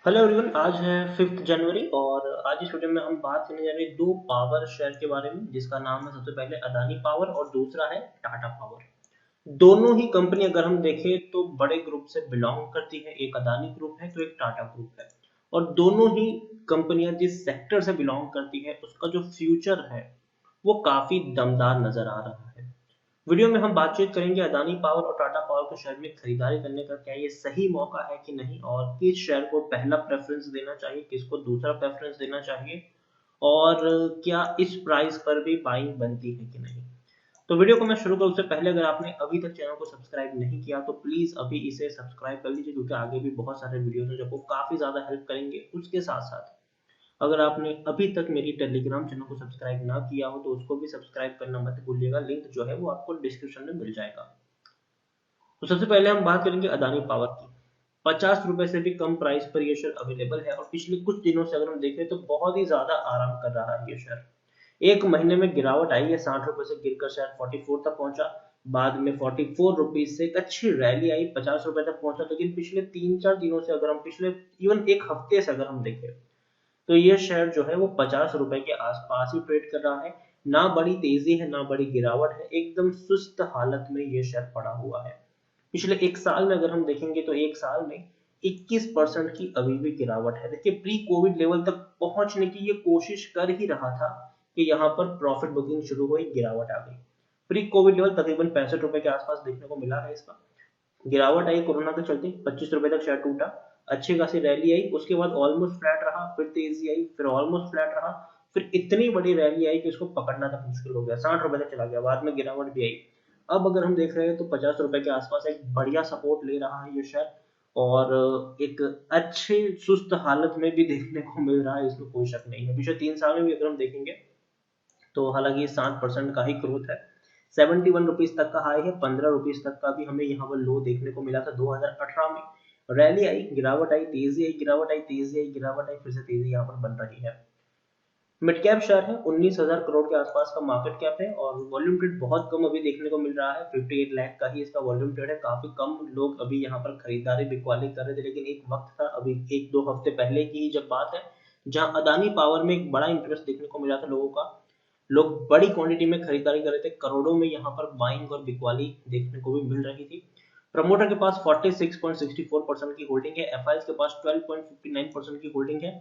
Hello everyone, आज है 5 जनवरी और आज इस वीडियो में हम बात करने जा रहे हैं दो पावर शेयर के बारे में, जिसका नाम है सबसे पहले अदानी पावर और दूसरा है टाटा पावर। दोनों ही कंपनी अगर हम देखें तो बड़े ग्रुप से बिलोंग करती है। एक अदानी ग्रुप है तो एक टाटा ग्रुप है, और दोनों ही कंपनियां जिस सेक्टर से बिलोंग करती है उसका जो फ्यूचर है वो काफी दमदार नजर आ रहा है। वीडियो में हम बातचीत करेंगे अदानी पावर और टाटा पावर के शेयर में खरीदारी करने का क्या ये सही मौका है कि नहीं, और किस शेयर को पहला प्रेफरेंस देना चाहिए, किसको दूसरा प्रेफरेंस देना चाहिए, और क्या इस प्राइस पर भी बाइंग बनती है कि नहीं। तो वीडियो को मैं शुरू करूँ उससे पहले अगर आपने अभी तक चैनल को सब्सक्राइब नहीं किया तो प्लीज अभी इसे सब्सक्राइब कर लीजिए, क्योंकि आगे भी बहुत सारे वीडियोस हैं जो आपको काफी ज्यादा हेल्प करेंगे। उसके साथ साथ अगर आपने अभी तक मेरी टेलीग्राम चैनल को सब्सक्राइब ना किया हो तो उसको भी सब्सक्राइब करना मत भूलिएगा, लिंक जो है वो आपको डिस्क्रिप्शन में मिल जाएगा। तो सबसे पहले हम बात करेंगे अदानी पावर की। 50 रुपए से भी कम प्राइस पर यह शेयर अवेलेबल है, और पिछले कुछ दिनों से अगर हम देखें तो बहुत ही ज्यादा आराम कर रहा है ये शेयर। एक महीने में गिरावट आई है, 60 रुपए से गिरकर शेयर 44 तक पहुंचा। बाद में 44 रुपीज से एक अच्छी रैली आई, 50 रुपए तक पहुंचा। लेकिन पिछले 3-4 दिनों से अगर हम पिछले इवन एक हफ्ते से अगर हम देखें तो ये शेयर जो है वो 50 रुपए के आसपास ही ट्रेड कर रहा है। ना बड़ी तेजी है ना बड़ी गिरावट है, एकदम सुस्त हालत में ये शेयर पड़ा हुआ है। पिछले एक साल में अगर हम देखेंगे तो एक साल में 21% की अभी भी गिरावट है। देखिए, प्री कोविड लेवल तक पहुंचने की ये कोशिश कर ही रहा था कि यहाँ पर प्रॉफिट बुकिंग शुरू हुई, गिरावट आ गई। प्री कोविड लेवल तकरीबन 65 रुपए के आसपास देखने को मिला है इसका। गिरावट आई कोरोना के चलते, 25 रुपए तक शेयर टूटा। अच्छी खासी रैली आई, उसके बाद ऑलमोस्ट फ्लैट रहा, फिर तेजी आई, फिर ऑलमोस्ट फ्लैट रहा। फिर इतनी बड़ी रैली आई कि उसको पकड़ना तक मुश्किल हो गया, 60 रुपए तक चला गया, बाद में गिरावट भी आई। अब अगर हम देख रहे हैं तो 50 रुपए के आसपास एक बढ़िया सपोर्ट ले रहा है ये शेयर, और एक अच्छे सुस्त हालत में भी देखने को मिल रहा है, इसमें कोई शक नहीं है। पिछले 3 साल में भी अगर हम देखेंगे तो हालांकि 7% का ही ग्रोथ है। 71 रुपीज तक का हाई है, 15 रुपीज तक का भी हमें यहाँ पर लो देखने को मिला था 2018 में। रैली आई, गिरावट आई, तेजी आई, गिरावट आई, तेजी आई, गिरावट आई, फिर से तेजी यहाँ पर बन रही है। मिड कैप शेयर है, 19,000 करोड़ के आसपास का मार्केट कैप है, और वॉल्यूम ट्रेड बहुत कम अभी देखने को मिल रहा है। 58 लाख का ही इसका वॉल्यूम ट्रेड है, काफी कम लोग अभी यहाँ पर खरीदारी बिकवाली कर रहे थे। लेकिन एक वक्त था, अभी 1-2 हफ्ते पहले की जब बात है, जहां अदानी पावर में एक बड़ा इंटरेस्ट देखने को मिला था लोगों का। लोग बड़ी क्वांटिटी में खरीदारी कर रहे थे, करोड़ों में यहाँ पर बाइंग और बिकवाली देखने को भी मिल रही थी। प्रमोटर के पास 46.64% की होल्डिंग है, एफआईएस के पास 12.59% की होल्डिंग है।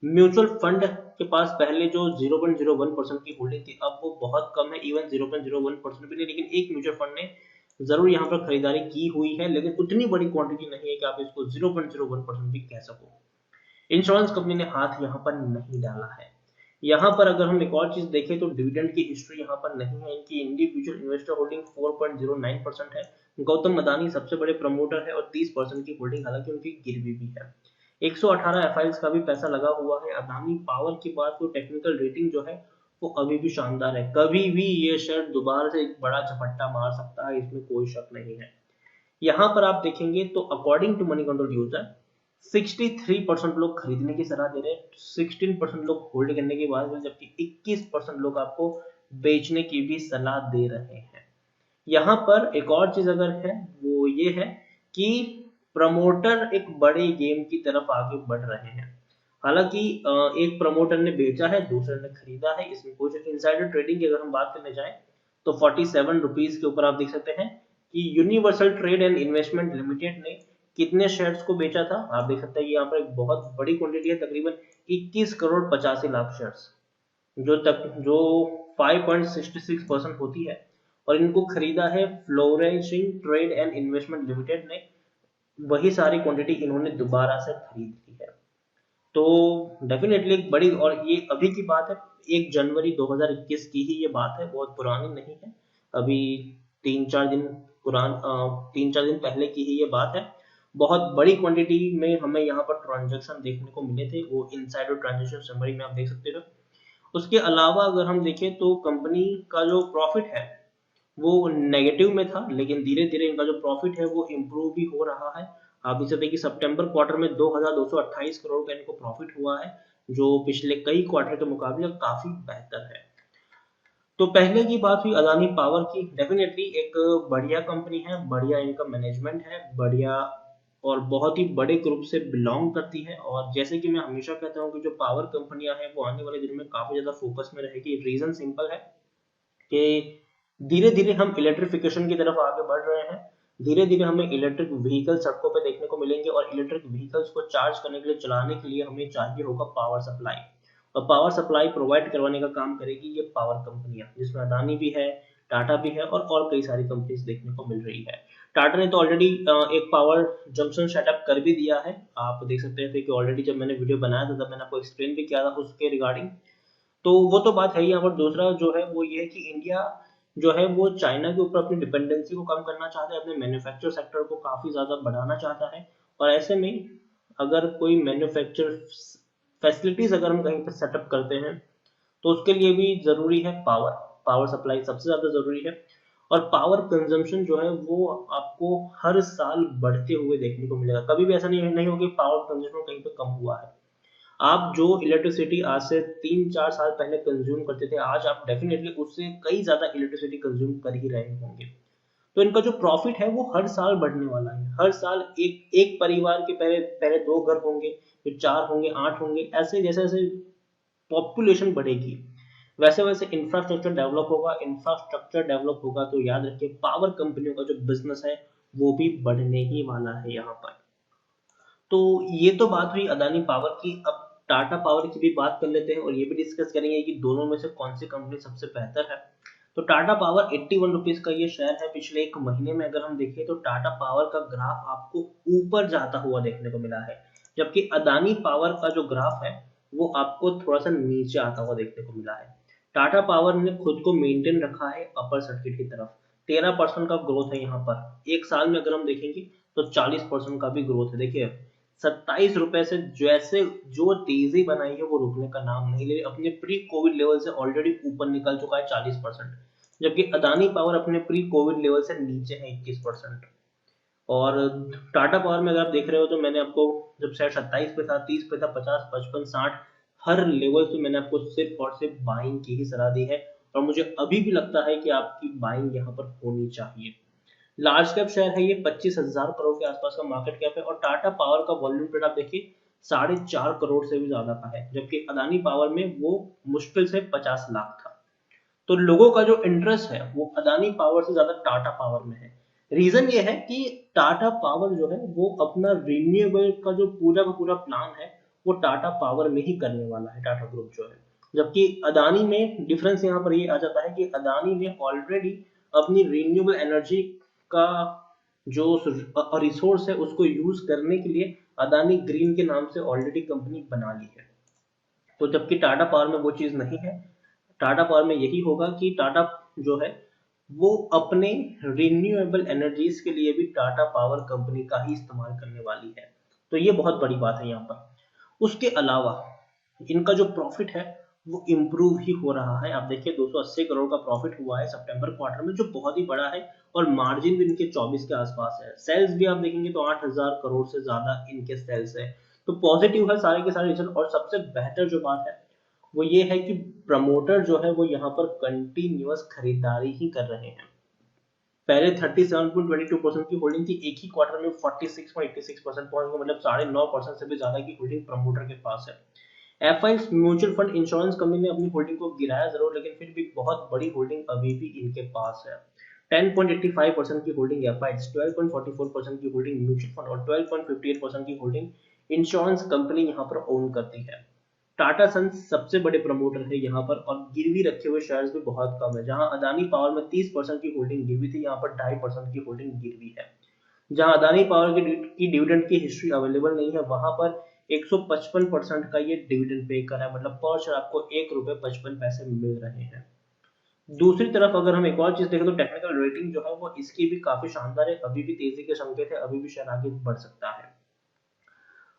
म्यूचुअल फंड के पास पहले जो 0.01% की होल्डिंग थी, अब वो बहुत कम है, इवन 0.01% भी नहीं। लेकिन एक म्यूचुअल फंड ने जरूर यहाँ पर खरीदारी की हुई है, लेकिन उतनी बड़ी क्वांटिटी नहीं है कि आप इसको 0.01% भी कह सको। इंश्योरेंस कंपनी ने हाथ यहाँ पर नहीं डाला है। यहाँ पर अगर हम एक और चीज देखें तो डिविडेंड की हिस्ट्री यहाँ पर नहीं है। इनकी इंडिविजुअल इन्वेस्टर होल्डिंग 4.09% है। गौतम अदानी सबसे बड़े प्रमोटर है और 30% की होल्डिंग हालांकि उनकी गिरवी भी है। 118 एफआईएस का भी पैसा लगा हुआ है। अदानी पावर की बात को टेक्निकल रेटिंग जो है वो अभी भी शानदार है, कभी भी ये शेयर दोबारा से एक बड़ा झपट्टा मार सकता है, इसमें कोई शक नहीं है। यहाँ पर आप देखेंगे तो according to money control user 63% लोग खरीदने की सलाह दे रहे हैं, 16% लोग होल्ड करने की बात, जबकि 21% लोग आपको बेचने की भी सलाह दे रहे हैं। यहाँ पर एक और चीज अगर है वो ये है कि प्रमोटर एक बड़े गेम की तरफ आगे बढ़ रहे हैं। हालांकि एक प्रमोटर ने बेचा है, दूसरे ने खरीदा है, इसमें कुछ इनसाइडर ट्रेडिंग की अगर हम बात करने जाएं तो 47 रुपीज के ऊपर आप देख सकते हैं कि universal trade and investment limited ने कितने शेयर्स को बेचा था। आप देख सकते हैं कि यहाँ पर एक बहुत बड़ी क्वांटिटी है, तकरीबन 21 करोड़ 85 लाख शेयर्स, जो 5.66% होती है। और इनको खरीदा है फ्लोरेंसिंग ट्रेड एंड इन्वेस्टमेंट लिमिटेड ने, वही सारी क्वांटिटी इन्होंने दोबारा से खरीद ली है। तो डेफिनेटली एक बड़ी, और ये अभी की बात है, 1 जनवरी 2021 की ही ये बात है, बहुत पुरानी नहीं है। अभी 3-4 दिन पुरान 3-4 दिन पहले की ही ये बात है। बहुत बड़ी क्वांटिटी में हमें यहाँ पर ट्रांजैक्शन देखने को मिले थे, वो इनसाइडर ट्रांजैक्शन समरी में आप देख सकते हो। उसके अलावा अगर हम देखें तो कंपनी का जो प्रॉफिट है वो नेगेटिव में था, लेकिन धीरे धीरे इनका जो प्रॉफिट है वो इम्प्रूव भी हो रहा है। आप देख सकते हैं कि सितंबर क्वार्टर में 2228 करोड़ का इनको प्रॉफिट हुआ है, जो पिछले कई क्वार्टर के मुकाबले काफी बेहतर है। तो पहले की बात हुई अदानी पावर की, डेफिनेटली एक बढ़िया कंपनी है, बढ़िया इनका मैनेजमेंट है, बढ़िया और बहुत ही बड़े ग्रुप से बिलोंग करती है। और जैसे कि मैं हमेशा कहता हूँ कि जो पावर कंपनियां हैं वो आने वाले दिनों में काफी ज्यादा फोकस में रहेगी। रीजन सिंपल है कि धीरे धीरे हम इलेक्ट्रिफिकेशन की तरफ आगे बढ़ रहे हैं। धीरे धीरे हमें इलेक्ट्रिक व्हीकल सड़कों पर देखने को मिलेंगे और इलेक्ट्रिक व्हीकल्स को चार्ज करने के लिए, चलाने के लिए हमें चाहिए होगा पावर सप्लाई। और पावर सप्लाई प्रोवाइड करवाने का काम करेगी ये पावर कंपनियां, जिसमें अदानी भी है, टाटा भी है और कई सारी कंपनीज देखने को मिल रही है। टाटा ने तो ऑलरेडी एक पावर जंक्शन सेटअप कर भी दिया है। आप देख सकते थे कि ऑलरेडी जब मैंने वीडियो बनाया था तब मैंने आपको एक्सप्लेन भी किया था उसके रिगार्डिंग। तो वो तो बात है ही। यहाँ पर दूसरा जो है वो ये है कि इंडिया जो है वो चाइना के ऊपर अपनी डिपेंडेंसी को कम करना चाहता है, अपने मैन्युफैक्चर सेक्टर को काफी ज्यादा बढ़ाना चाहता है। और ऐसे में अगर कोई मैन्युफैक्चर फैसिलिटीज अगर हम कहीं पर सेटअप करते हैं तो उसके लिए भी जरूरी है पावर। पावर सप्लाई सबसे ज्यादा जरूरी है। और पावर कंजम्पशन जो है वो आपको हर साल बढ़ते हुए देखने को मिलेगा। कभी भी ऐसा नहीं होगा कि पावर कंजम्पशन कहीं पे कम हुआ है। आप जो इलेक्ट्रिसिटी आज से 3-4 साल पहले कंज्यूम करते थे, आज आप डेफिनेटली उससे कई ज्यादा इलेक्ट्रिसिटी कंज्यूम कर ही रहे होंगे। तो इनका जो प्रॉफिट है वो हर साल बढ़ने वाला है। हर साल एक एक परिवार के पहले पहले 2 घर होंगे, फिर 4 होंगे, 8 होंगे, ऐसे जैसे जैसे पॉपुलेशन बढ़ेगी वैसे वैसे इंफ्रास्ट्रक्चर डेवलप होगा। इंफ्रास्ट्रक्चर डेवलप होगा तो याद रखिए पावर कंपनियों का जो बिजनेस है वो भी बढ़ने ही वाला है यहाँ पर। तो ये तो बात हुई अदानी पावर की। अब टाटा पावर की भी बात कर लेते हैं और ये भी डिस्कस करेंगे कि दोनों में से कौन सी कंपनी सबसे बेहतर है। तो टाटा पावर 81 रुपीज का ये शेयर है। पिछले एक महीने में अगर हम देखें तो टाटा पावर का ग्राफ आपको ऊपर जाता हुआ देखने को मिला है, जबकि अदानी पावर का जो ग्राफ है वो आपको थोड़ा सा नीचे आता हुआ देखने को मिला है। टाटा पावर ने खुद को मेंटेन रखा है अपर सर्किट की तरफ। 13% का ग्रोथ है यहाँ पर। एक साल में अगर हम देखेंगे तो 40% का भी ग्रोथ है। देखिए 27 रुपए से जैसे जो तेजी बनाई है वो रुकने का नाम नहीं ले रही। अपने प्री कोविड लेवल से ऑलरेडी ऊपर निकल चुका है 40%, जबकि अदानी पावर अपने प्री कोविड लेवल से नीचे है 21%। और टाटा पावर में अगर आप देख रहे हो तो मैंने आपको जब शेयर 27 पे था, 30 पे था, 50, 55, 60 हर लेवल पे मैंने आपको सिर्फ और सिर्फ बाइंग की ही सलाह दी है। और मुझे अभी भी लगता है कि आपकी बाइंग यहाँ पर होनी चाहिए। लार्ज कैप शेयर है ये, 25,000 करोड़ के आसपास का मार्केट कैप है। और टाटा पावर का वॉल्यूम ट्रेड आप देखिए 4.5 करोड़ से भी ज्यादा का है, जबकि अदानी पावर में वो मुश्किल से 50 लाख था। तो लोगों का जो इंटरेस्ट है वो अदानी पावर से ज्यादा टाटा पावर में है। रीजन ये है कि टाटा पावर जो है वो अपना रिन्यूएबल का जो पूरा प्लान है वो टाटा पावर में ही करने वाला है, टाटा ग्रुप जो है। जबकि अदानी में डिफरेंस यहाँ पर ये आ जाता है कि अदानी ने ऑलरेडी अपनी रिन्यूएबल एनर्जी का जो रिसोर्स है उसको यूज करने के लिए अदानी ग्रीन के नाम से ऑलरेडी कंपनी बना ली है। तो जबकि टाटा पावर में वो चीज नहीं है। टाटा पावर में यही होगा कि टाटा जो है वो अपने रिन्यूएबल एनर्जीज के लिए भी टाटा पावर कंपनी का ही इस्तेमाल करने वाली है। तो ये बहुत बड़ी बात है यहाँ पर। उसके अलावा इनका जो प्रॉफिट है वो इम्प्रूव ही हो रहा है। आप देखिए 280 करोड़ का प्रॉफिट हुआ है सितंबर क्वार्टर में, जो बहुत ही बड़ा है। और मार्जिन भी इनके 24 के आसपास है। सेल्स भी आप देखेंगे तो 8,000 करोड़ से ज्यादा इनके सेल्स है। तो पॉजिटिव है सारे के सारे रिजल्ट। और सबसे बेहतर जो बात है वो ये है कि प्रमोटर जो है वो यहाँ पर कंटिन्यूअस खरीदारी ही कर रहे हैं। पहले 37.22% की होल्डिंग थी, एक ही क्वार्टर में 46.86% पहुंच गए, मतलब 9.5% से भी ज्यादा की होल्डिंग प्रमोटर के पास है। F mutual fund insurance company ने अपनी होल्डिंग को गिराया जरूर, लेकिन फिर भी बहुत बड़ी होल्डिंग अभी भी इनके पास है। 10.85% की होल्डिंग एफ 12.44% की होल्डिंग म्यूचुअल फंड और 12.58% की होल्डिंग इंश्योरेंस कंपनी यहाँ पर ओन करती है। टाटा सन्स सबसे बड़े प्रमोटर है यहाँ पर। और गिरवी रखे हुए शेयर्स भी बहुत कम है। जहां अदानी पावर में 30% की होल्डिंग गिरवी थी, यहाँ पर 2.5% की होल्डिंग गिरवी है। जहां अदानी पावर की डिविडेंड की हिस्ट्री अवेलेबल नहीं है, वहां पर 155% का ये डिविडेंड पे कर रहा है, मतलब पर शेयर आपको 1 रुपए 55 पैसे मिल रहे हैं। दूसरी तरफ अगर हम एक और चीज देखें तो टेक्निकल रेटिंग जो है वो इसकी भी काफी शानदार है। अभी भी तेजी के संकेत है, अभी भी शेयर आगे बढ़ सकता है।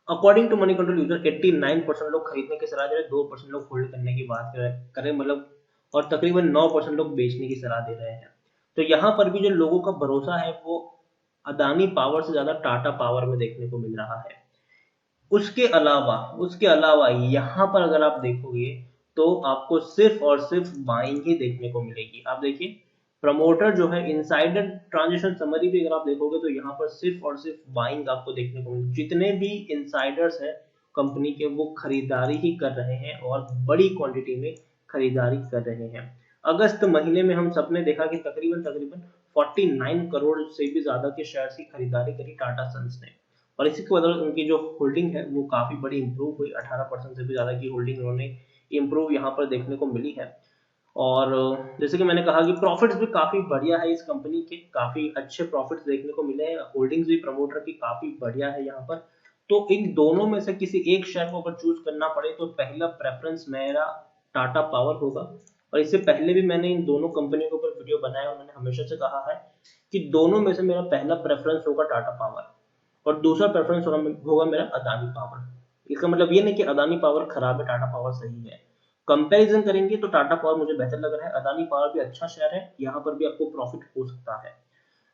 According to money control user 89% लोग खरीदने की सलाह दे रहे हैं, 2% लोग होल्ड करने की बात करें मतलब, और तकरीबन 9% लोग बेचने की सलाह दे रहे हैं। तो यहाँ पर भी जो लोगों का भरोसा है वो अदानी पावर से ज्यादा टाटा पावर में देखने को मिल रहा है। उसके अलावा यहाँ पर अगर आप देखोगे तो आपको सिर्फ और सिर्फ बाइंग ही देखने को मिलेगी। आप देखिए प्रमोटर जो है इनसाइडर ट्रांजेक्शन समरी भी अगर आप देखोगे तो यहाँ पर सिर्फ और सिर्फ बाइंग आपको देखने को मिले। जितने भी इनसाइडर्स हैं कंपनी के वो खरीदारी ही कर रहे हैं और बड़ी क्वांटिटी में खरीदारी कर रहे हैं। अगस्त महीने में हम सबने देखा कि तकरीबन 49 करोड़ से भी ज्यादा के शेयर्स की खरीदारी करी टाटा सन्स ने, और इसी की बदौलत उनकी जो होल्डिंग है वो काफी बड़ी इंप्रूव हुई। 18% से भी ज्यादा की होल्डिंग उन्होंने इंप्रूव यहाँ पर देखने को मिली है। और जैसे कि मैंने कहा कि प्रॉफिट्स भी काफी बढ़िया है इस कंपनी के, काफी अच्छे प्रॉफिट्स देखने को मिले हैं। होल्डिंग्स भी प्रमोटर की काफी बढ़िया है यहाँ पर। तो इन दोनों में से किसी एक शेयर को अगर चूज करना पड़े तो पहला प्रेफरेंस मेरा टाटा पावर होगा। और इससे पहले भी मैंने इन दोनों कंपनियों के ऊपर वीडियो बनाया और मैंने हमेशा से कहा है कि दोनों में से मेरा पहला प्रेफरेंस होगा टाटा पावर और दूसरा प्रेफरेंस होगा मेरा अदानी पावर। इसका मतलब ये नहीं कि अदानी पावर खराब है, टाटा पावर सही है। कंपैरिजन करेंगे तो टाटा पावर मुझे बेहतर लग रहा है, अदानी पावर भी अच्छा शेयर है, यहाँ पर भी आपको प्रॉफिट हो सकता है।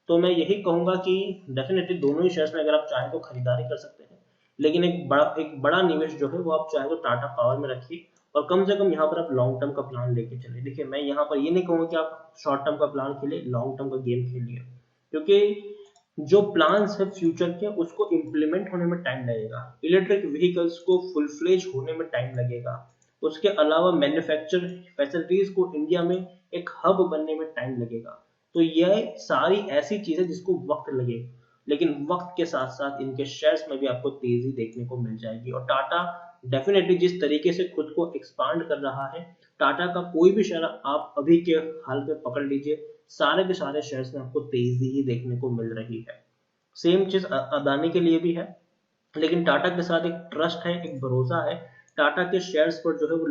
तो मैं यही कहूंगा कि डेफिनेटली दोनों ही शेयर्स में अगर आप चाहें तो खरीदारी कर सकते हैं, लेकिन एक बड़ा निवेश जो है वो आप चाहे तो टाटा पावर में रखिए और कम से कम यहाँ पर आप लॉन्ग टर्म का प्लान लेके चले। देखिए मैं यहाँ पर ये नहीं कहूंगा कि आप शॉर्ट टर्म का प्लान खेलिए, लॉन्ग टर्म का गेम खेलिए, क्योंकि जो प्लान्स है फ्यूचर के उसको इम्प्लीमेंट होने में टाइम लगेगा, इलेक्ट्रिक व्हीकल्स को फुल फ्लेज होने में टाइम लगेगा, उसके अलावा मैन्युफैक्चर फैसिलिटीज को इंडिया में एक हब बनने में टाइम लगेगा। तो यह सारी ऐसी चीजें जिसको वक्त लगे, लेकिन वक्त के साथ साथ इनके शेयर्स में भी आपको तेजी देखने को मिल जाएगी। और टाटा डेफिनेटली जिस तरीके से खुद को एक्सपांड कर रहा है, टाटा का कोई भी शेयर आप अभी के हाल में पकड़ लीजिए, सारे के सारे शेयर्स में आपको तेजी ही देखने को मिल रही है। सेम चीज अदानी के लिए भी है, लेकिन टाटा के साथ एक ट्रस्ट है, एक भरोसा है। टाटा के शेयर्स पर जो है वो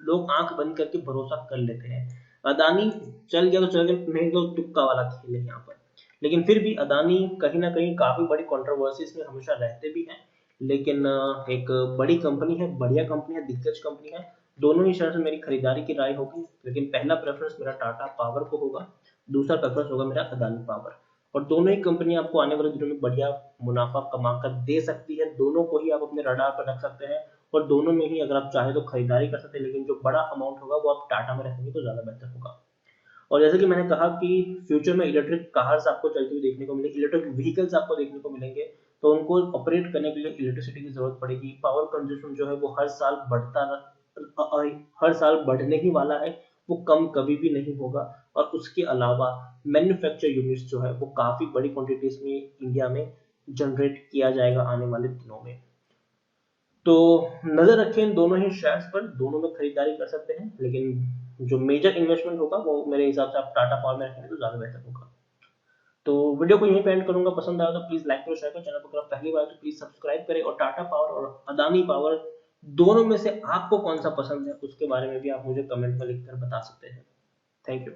लोग आंख बंद करके भरोसा कर लेते हैं। अदानी चल गया तो चल गया, नहीं तो तुक्का वाला खेल है यहाँ पर। लेकिन फिर भी अदानी कहीं ना कहीं काफी बड़ी कंट्रोवर्सीज में हमेशा रहते भी हैं, लेकिन एक बड़ी कंपनी है, बढ़िया कंपनी है, दिग्गज कंपनी है। दोनों ही शेयर से मेरी खरीदारी की राय होगी, लेकिन पहला प्रेफरेंस मेरा टाटा पावर को होगा, दूसरा प्रेफरेंस होगा मेरा अदानी पावर। और दोनों ही कंपनी आपको आने वाले दिनों में बढ़िया मुनाफा कमा कर दे सकती है, दोनों को ही आप अपने रडार पर रख सकते हैं और दोनों में ही अगर आप चाहे तो खरीदारी कर सकते हैं, लेकिन जो बड़ा अमाउंट होगा वो आप टाटा में रखेंगे तो ज्यादा बेहतर होगा। और जैसे कि मैंने कहा कि फ्यूचर में इलेक्ट्रिक कार्स आपको चलती हुई देखने को मिलेगी, इलेक्ट्रिक व्हीकल्स आपको देखने को मिलेंगे, तो उनको ऑपरेट करने के लिए इलेक्ट्रिसिटी की जरूरत पड़ेगी। पावर कंज्यूम जो है वो हर साल बढ़ने ही वाला है, वो कम कभी भी नहीं होगा। और उसके अलावा मैन्युफैक्चर यूनिट्स जो है वो काफी बड़ी क्वांटिटीज में इंडिया में जनरेट किया जाएगा आने वाले दिनों में। तो नजर रखें इन दोनों ही शेयर्स पर, दोनों में खरीदारी कर सकते हैं, लेकिन जो मेजर इन्वेस्टमेंट होगा वो मेरे हिसाब से आप टाटा पावर में रखेंगे तो ज्यादा बेहतर होगा। तो वीडियो को यहीं पे एंड करूंगा, पसंद आया तो प्लीज लाइक करो, शेयर करो, चैनल पर पहली बार तो प्लीज सब्सक्राइब करें। और टाटा पावर और अदानी पावर दोनों में से आपको कौन सा पसंद है उसके बारे में भी आप मुझे कमेंट में लिखकर बता सकते हैं। Thank you.